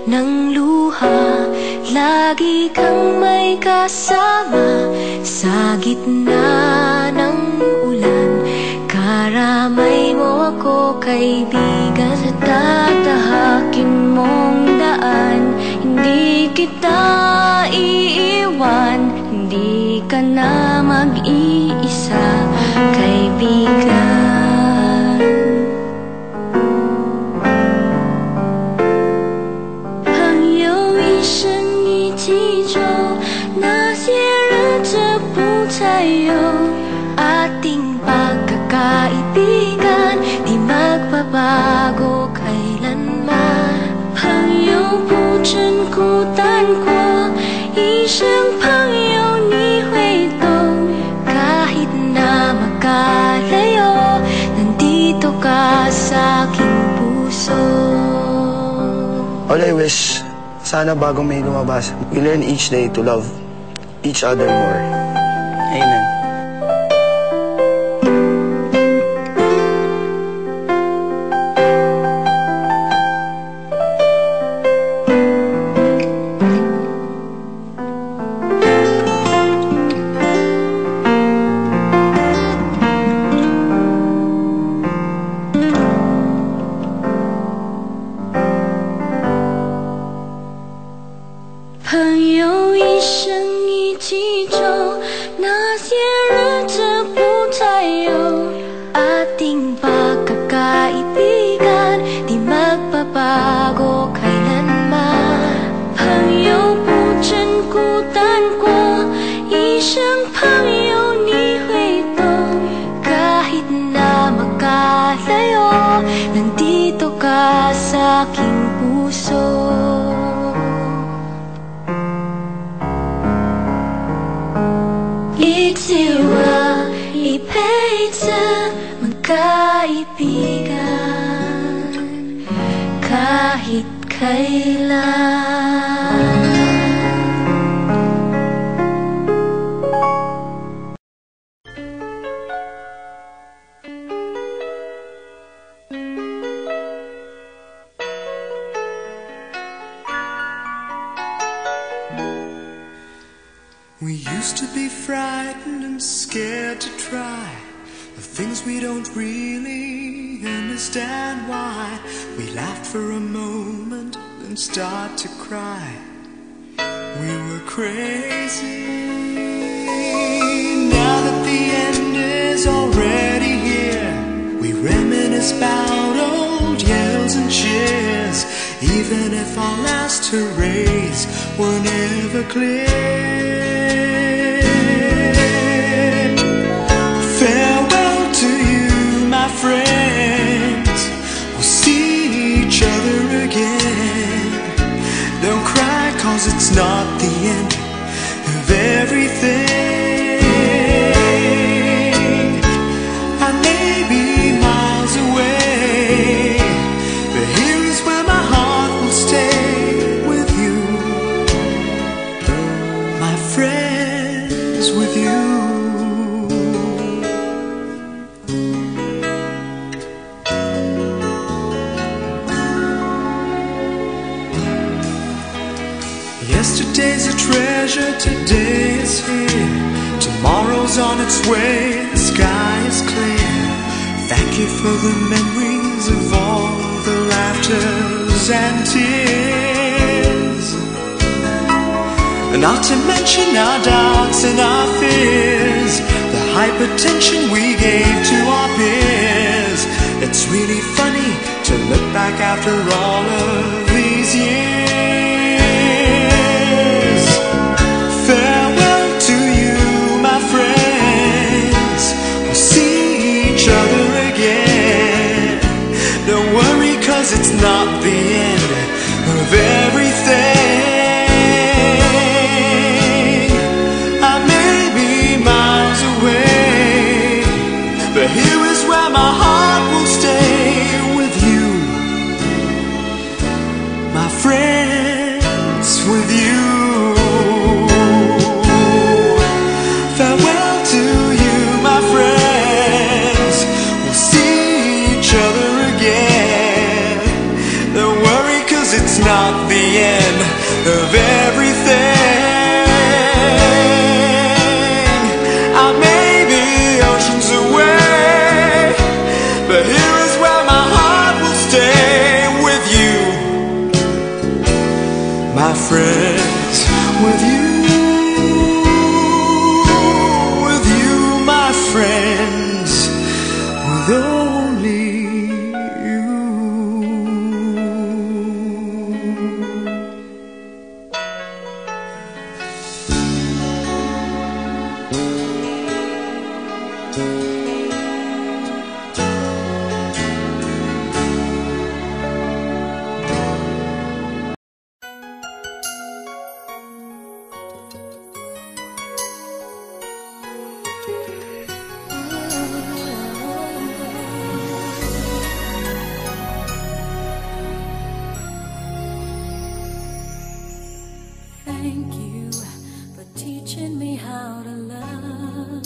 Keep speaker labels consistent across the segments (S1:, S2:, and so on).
S1: ng luha. Lagi kang may kasama sa gitna ng ulan. Karamay mo ako, kaibigan, sa tatahakin mong daan. Hindi kita iiwan, hindi ka na mag-iisa, kaibigan. Ating pagkakaibigan di magbabago kailanman. 朋友不真孤单过，一生朋友你会懂。Kahit na magkalayo, nandito ka sa aking puso.
S2: All I wish, sana bago may lumabas, we learn each day to love each other more. Amen.
S1: Ating pagkakaibigan di magbabago kailanman. 朋友不真孤单过，一生朋友你会懂。Kahit na magkalayo, nandito ka sa aking puso. Itsiwa, ipeza, magkaibigan kahit kailan.
S3: We used to be frightened and scared to try the things we don't really understand why. We laughed for a moment, then start to cry. We were crazy. Now that the end is already here, we reminisce about old yells and cheers, even if our last hurrays were never clear. Farewell to you, my friends. We'll see each other again. Don't cry, 'cause it's not the end of everything. I may be miles away, but here is where my heart will stay with you, my friends, with you. Yesterday's a treasure, today is here. Tomorrow's on its way, the sky is clear. Thank you for the memories of all the laughters and tears, and not to mention our doubts and our fears, the hypertension we gave to our peers. It's really funny to look back after all of these years. Farewell to you, my friends. We'll see each other again. Don't worry, 'cause it's not the end of everything. I may be miles away, but here is where my heart will stay with you, my friends, with you. Farewell to you, my friends. We'll see each other again. Don't worry, 'cause it's not not the end of everything. I may be oceans away, but here is where my heart will stay with you, my friends, with you, my friends, with only you.
S1: Thank you for teaching me how to love,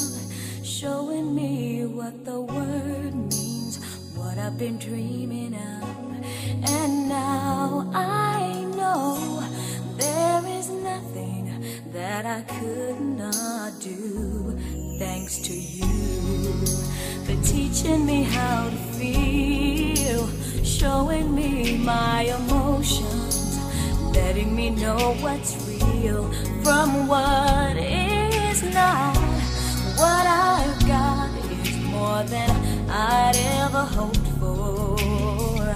S1: showing me what the word means, what I've been dreaming of. And now I know there is nothing that I could not do, thanks to you for teaching me how to feel, showing me my emotions, letting me know what's real from what is not. What I've got is more than I'd ever hoped for,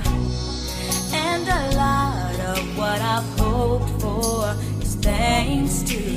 S1: and a lot of what I've hoped for is thanks to